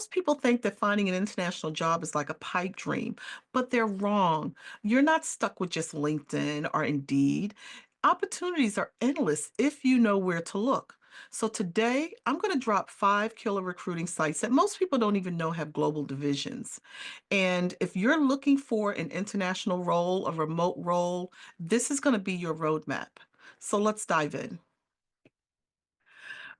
most people think that finding an international job is like a pipe dream, but they're wrong. You're not stuck with just LinkedIn or Indeed. Opportunities are endless if you know where to look. So today, I'm going to drop 5 killer recruiting sites that most people don't even know have global divisions. And if you're looking for an international role, a remote role, this is going to be your roadmap. So let's dive in.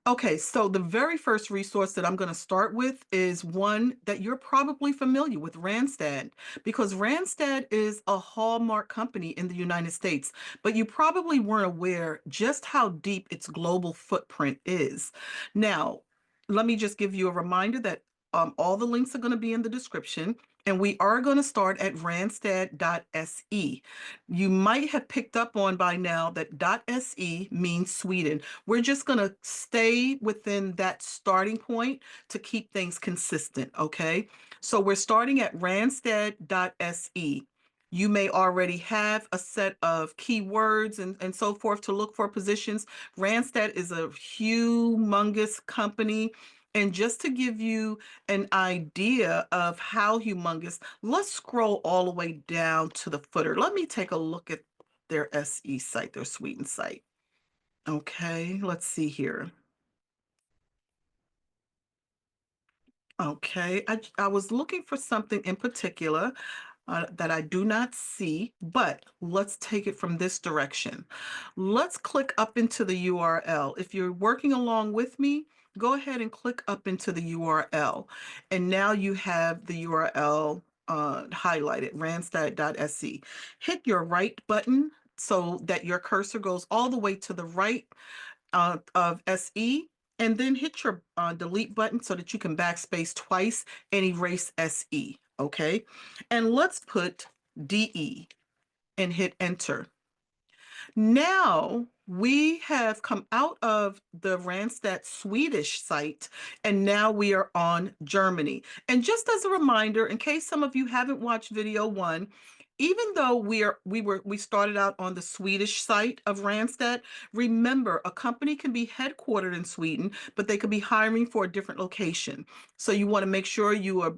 Okay, so the very first resource that I'm going to start with is one that you're probably familiar with, Randstad, because Randstad is a hallmark company in the United States, but you probably weren't aware just how deep its global footprint is. Now, let me just give you a reminder that all the links are going to be in the description, and we are going to start at Randstad.se. You might have picked up on by now that .se means Sweden. We're just going to stay within that starting point to keep things consistent, okay? So we're starting at Randstad.se. You may already have a set of keywords and so forth to look for positions. Randstad is a humongous company. And just to give you an idea of how humongous, let's scroll all the way down to the footer. Let me take a look at their SE site, their Sweden site. Okay, let's see here. Okay, I was looking for something in particular that I do not see, but let's take it from this direction. Let's click up into the URL. If you're working along with me, go ahead and click up into the URL. And now you have the URL highlighted, randstad.se. Hit your right button so that your cursor goes all the way to the right of SE, and then hit your delete button so that you can backspace twice and erase SE, okay? And let's put DE and hit enter. Now we have come out of the Randstad Swedish site, and now we are on Germany. And just as a reminder, in case some of you haven't watched video one, even though we started out on the Swedish site of Randstad, remember a company can be headquartered in Sweden, but they could be hiring for a different location. So you want to make sure you are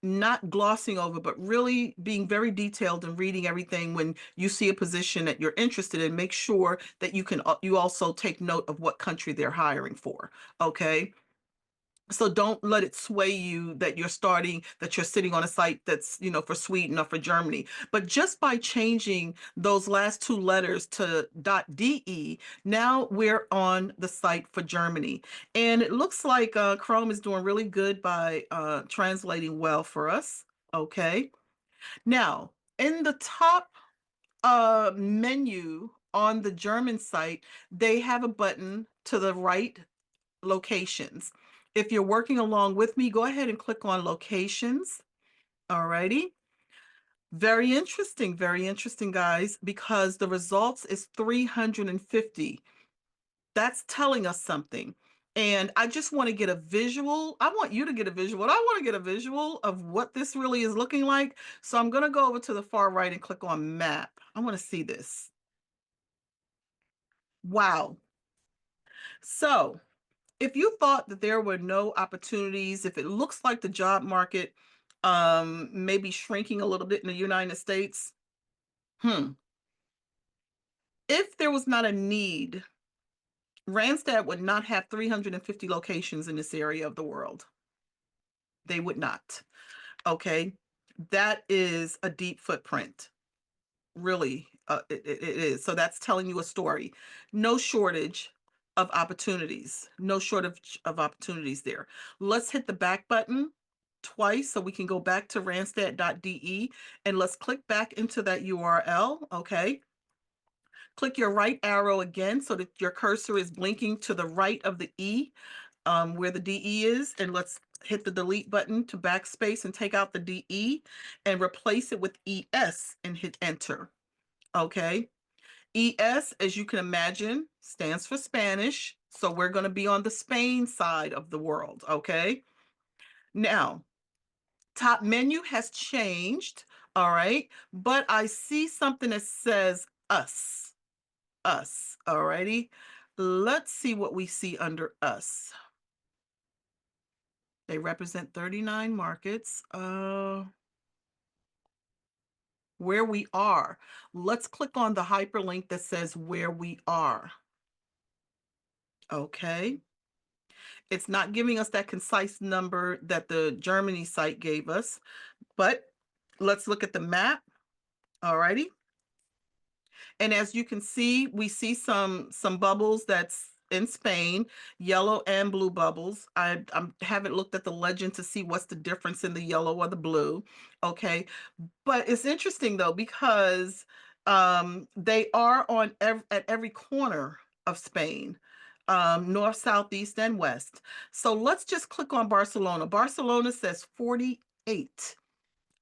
not glossing over, but really being very detailed and reading everything when you see a position that you're interested in. Make sure that you also take note of what country they're hiring for. Okay. So don't let it sway you that you're sitting on a site that's, for Sweden or for Germany. But just by changing those last two letters to .de, now we're on the site for Germany. And it looks like Chrome is doing really good by translating well for us. Okay. Now, in the top menu on the German site, they have a button to the right, locations. If you're working along with me, go ahead and click on locations. Alrighty. Very interesting, guys, because the results is 350. That's telling us something. And I just want to get a visual. I want you to get a visual. I want to get a visual of what this really is looking like. So I'm going to go over to the far right and click on map. I want to see this. Wow. So if you thought that there were no opportunities, if it looks like the job market may be shrinking a little bit in the United States, if there was not a need, Randstad would not have 350 locations in this area of the world. They would not. Okay. That is a deep footprint. Really, it is. So that's telling you a story. No shortage of opportunities. No shortage of opportunities there. Let's hit the back button twice so we can go back to randstad.de, and let's click back into that URL. Okay. Click your right arrow again so that your cursor is blinking to the right of the E, where the DE is, and let's hit the delete button to backspace and take out the DE and replace it with ES and hit enter. Okay. ES, as you can imagine, stands for Spanish. So we're going to be on the Spain side of the world. Okay. Now, top menu has changed. All right. But I see something that says us. Us. All righty. Let's see what we see under us. They represent 39 markets. Where we are. Let's click on the hyperlink that says where we are. Okay. It's not giving us that concise number that the Germany site gave us, but let's look at the map. Alrighty. And as you can see, we see some bubbles that's in Spain, yellow and blue bubbles. I haven't looked at the legend to see what's the difference in the yellow or the blue. Okay. But it's interesting though, because they are on at every corner of Spain, north, south, east, and west. So let's just click on Barcelona. Barcelona says 48.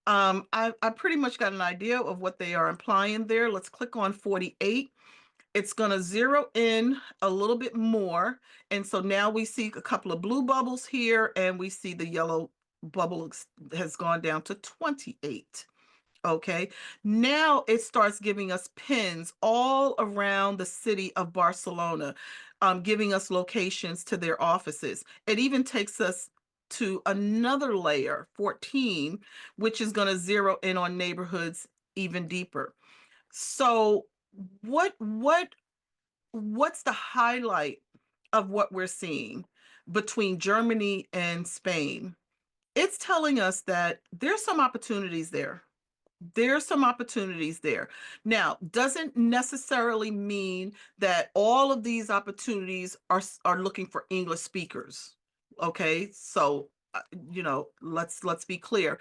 I pretty much got an idea of what they are implying there. Let's click on 48. It's going to zero in a little bit more. And so now we see a couple of blue bubbles here, and we see the yellow bubble has gone down to 28. Okay, now it starts giving us pins all around the city of Barcelona, giving us locations to their offices. It even takes us to another layer, 14, which is going to zero in on neighborhoods even deeper. So what's the highlight of what we're seeing between Germany and Spain? It's telling us that there's some opportunities there. There's some opportunities there. Now, doesn't necessarily mean that all of these opportunities are looking for English speakers. Okay, so let's be clear.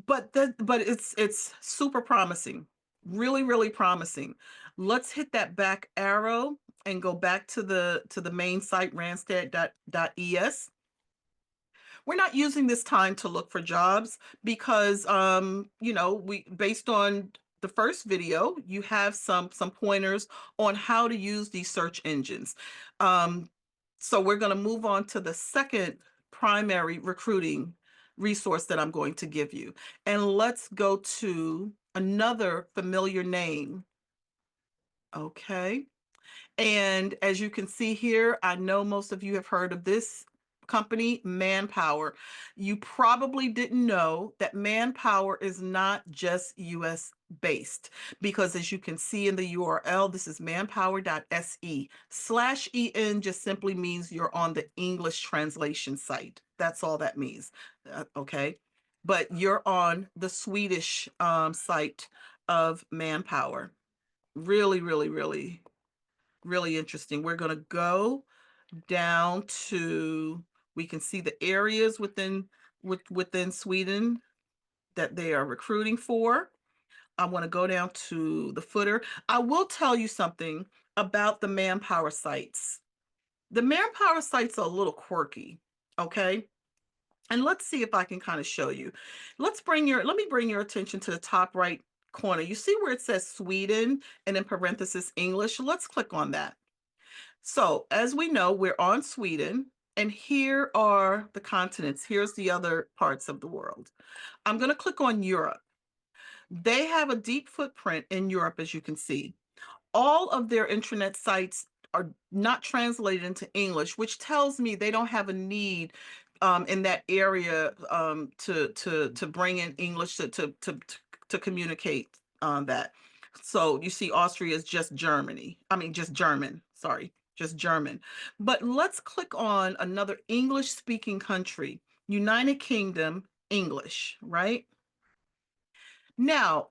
But it's super promising, really promising. Let's hit that back arrow and go back to the main site, Randstad.se. We're not using this time to look for jobs because we, based on the first video, you have some pointers on how to use these search engines. So we're going to move on to the second primary recruiting resource that I'm going to give you. And let's go to another familiar name. Okay. And as you can see here, I know most of you have heard of this company, Manpower. You probably didn't know that Manpower is not just US based, because as you can see in the URL, this is Manpower.se. /en just simply means you're on the English translation site. That's all that means. Okay. But you're on the Swedish site of Manpower. Really interesting. We're going to go down to, we can see the areas within Sweden that they are recruiting for. I want to go down to the footer. I will tell you something about the Manpower sites. The Manpower sites are a little quirky, okay? And let's see if I can kind of show you. Let me bring your attention to the top right corner. You see where it says Sweden and in parenthesis English? Let's click on that. So as we know, we're on Sweden, and here are the continents. Here's the other parts of the world. I'm going to click on Europe. They have a deep footprint in Europe, as you can see. All of their intranet sites are not translated into English, which tells me they don't have a need in that area to bring in English to communicate on that. So you see Austria is just Germany. I mean, just German, sorry, just German. But let's click on another English speaking country, United Kingdom, English, right? Now,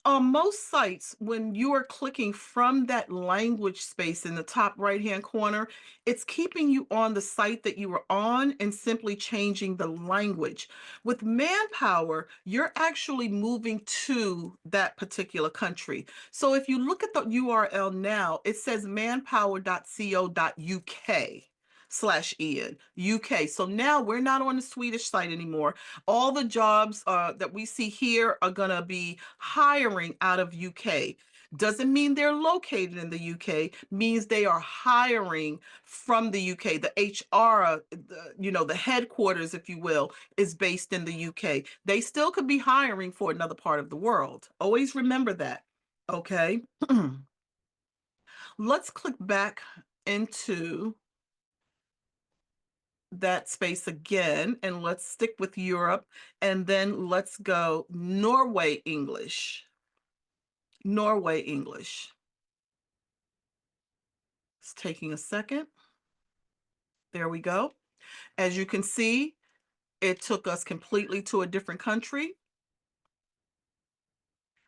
on most sites, when you are clicking from that language space in the top right-hand corner, it's keeping you on the site that you were on and simply changing the language. With Manpower, you're actually moving to that particular country. So if you look at the URL now, it says manpower.co.uk/en, UK. So now we're not on the Swedish site anymore. All the jobs that we see here are going to be hiring out of UK. Doesn't mean they're located in the UK, means they are hiring from the UK. The HR, the headquarters, if you will, is based in the UK. They still could be hiring for another part of the world. Always remember that. Okay. Let's click back into that space again, and let's stick with Europe, and then let's go Norway English. Norway English. It's taking a second. There we go. As you can see, it took us completely to a different country.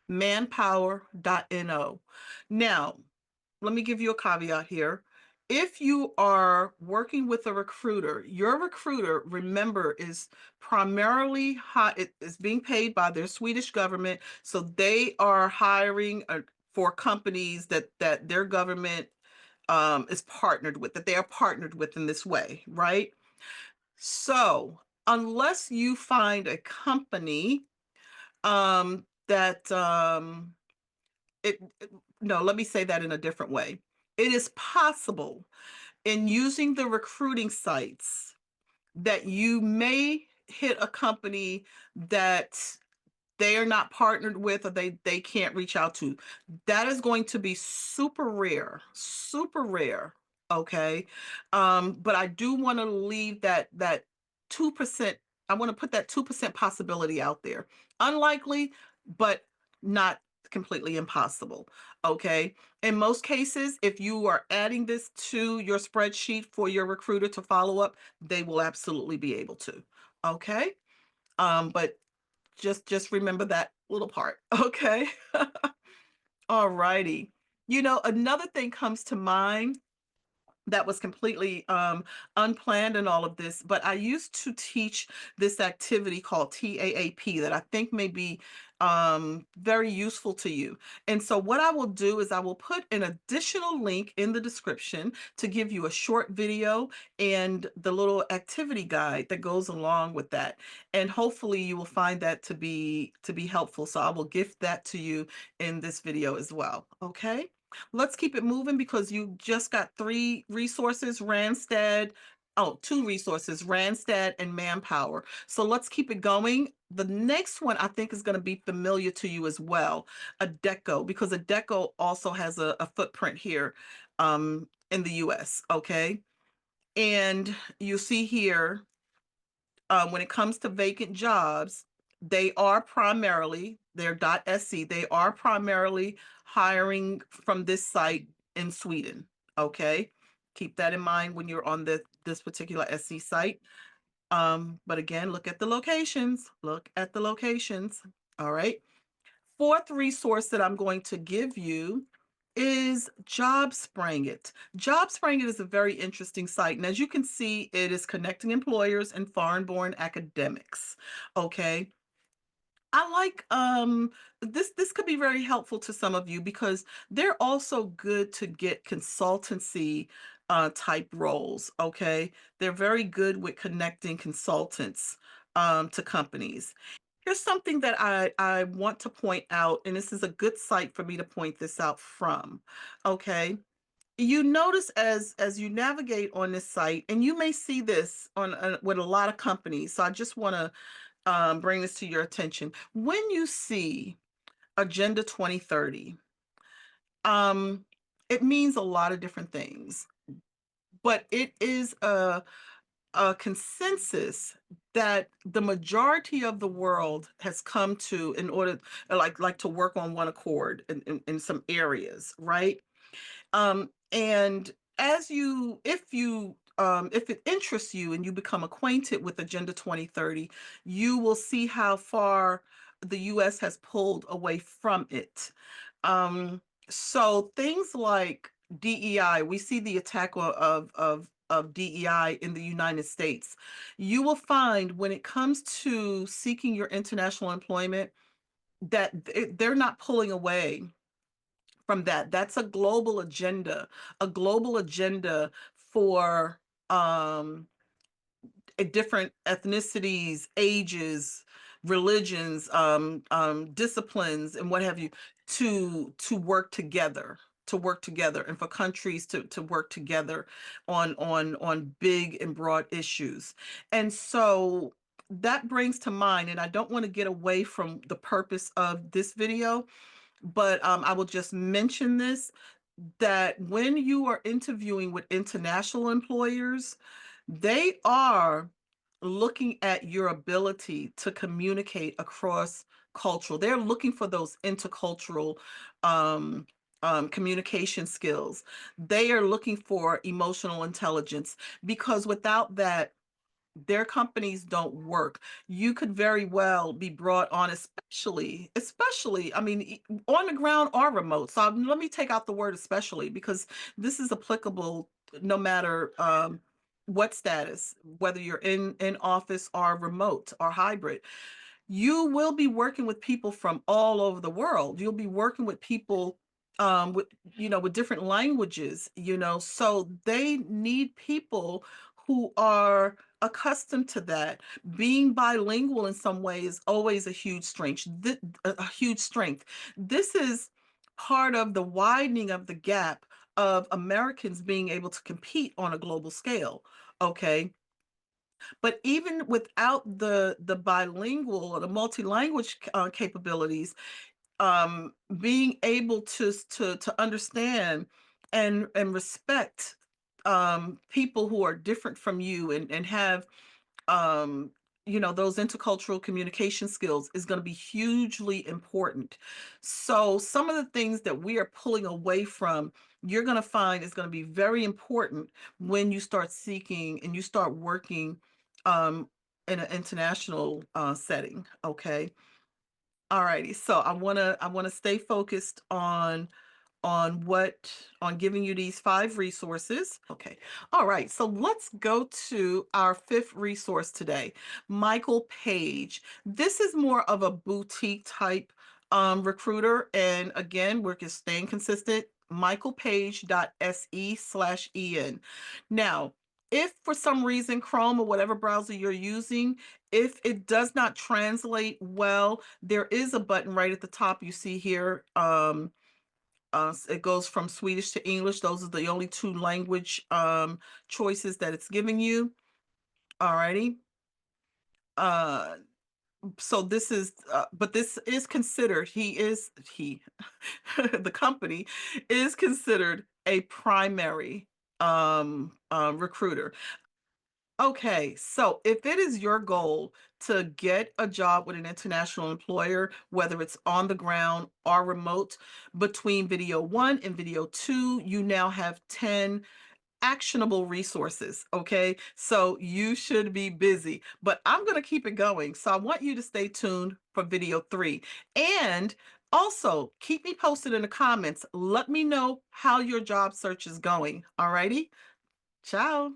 Manpower.no. Now, let me give you a caveat here. If you are working with a recruiter, your recruiter, remember, is primarily is being paid by their Swedish government, so they are hiring for companies that their government is partnered with, that they are partnered with in this way, right? So unless you find a company that no, let me say that in a different way. It is possible in using the recruiting sites that you may hit a company that they are not partnered with, or they can't reach out to. That is going to be super rare, super rare. Okay. But I do want to leave that 2%. I want to put that 2% possibility out there. Unlikely, but not completely impossible. Okay. In most cases, if you are adding this to your spreadsheet for your recruiter to follow up, they will absolutely be able to. Okay. But just remember that little part. Okay. All righty. Another thing comes to mind that was completely unplanned in all of this, but I used to teach this activity called TAAP that I think may be very useful to you. And so what I will do is I will put an additional link in the description to give you a short video and the little activity guide that goes along with that. And hopefully you will find that to be helpful. So I will gift that to you in this video as well. Okay. Let's keep it moving because you just got three resources, Randstad. Oh, two resources, Randstad and Manpower. So let's keep it going. The next one I think is going to be familiar to you as well, Adecco, because Adecco also has a footprint here in the US. Okay. And you see here, when it comes to vacant jobs, they're .se, they are primarily hiring from this site in Sweden. Okay. Keep that in mind when you're on this particular SE site. But again, look at the locations. Look at the locations. All right. Fourth resource that I'm going to give you is Jobbspranget. Jobbspranget is a very interesting site, and as you can see, it is connecting employers and foreign-born academics. Okay. I like this could be very helpful to some of you because they're also good to get consultancy type roles. Okay. They're very good with connecting consultants to companies. Here's something that I want to point out, and this is a good site for me to point this out from. Okay. You notice as you navigate on this site, and you may see this on with a lot of companies. So I just want to bring this to your attention. When you see Agenda 2030, um, it means a lot of different things, but it is a consensus that the majority of the world has come to in order like to work on one accord in some areas, right? And if it interests you and you become acquainted with Agenda 2030, you will see how far the US has pulled away from it. Um, so things like DEI, we see the attack of DEI in the United States. You will find when it comes to seeking your international employment that they're not pulling away from that. That's a global agenda for um, different ethnicities, ages, religions, disciplines, and what have you, to work together, and for countries to work together on big and broad issues. And so that brings to mind, and I don't want to get away from the purpose of this video, but I will just mention this, that when you are interviewing with international employers, They are looking at your ability to communicate across cultural. They're looking for those intercultural um, communication skills. They are looking for emotional intelligence, because without that, their companies don't work. You could very well be brought on, especially, I mean, on the ground or remote. So let me take out the word especially, because this is applicable no matter what status, whether you're in office or remote or hybrid. You will be working with people from all over the world. You'll be working with people with, with different languages, so they need people who are accustomed to that. Being bilingual in some way is always a huge strength. A huge strength. This is part of the widening of the gap of Americans being able to compete on a global scale. Okay. But even without the bilingual or the multi-language capabilities, being able to understand and respect people who are different from you, and have um, those intercultural communication skills is going to be hugely important. So some of the things that we are pulling away from, you're going to find is going to be very important when you start seeking and you start working um, in an international setting. Okay. All righty. So I want to stay focused on giving you these 5 resources. Okay. All right. So let's go to our 5th resource today, Michael Page. This is more of a boutique type recruiter. And again, we're just staying consistent. Michaelpage.se/en. Now, if for some reason Chrome or whatever browser you're using, if it does not translate well, there is a button right at the top you see here. It goes from Swedish to English. Those are the only 2 language choices that it's giving you. Alrighty. Uh, so this is, but this is considered, the company is considered a primary recruiter. Okay, so if it is your goal to get a job with an international employer, whether it's on the ground or remote, between video 1 and video 2, you now have 10 actionable resources. Okay, so you should be busy, but I'm going to keep it going. So I want you to stay tuned for video 3. And also keep me posted in the comments. Let me know how your job search is going. All righty, ciao.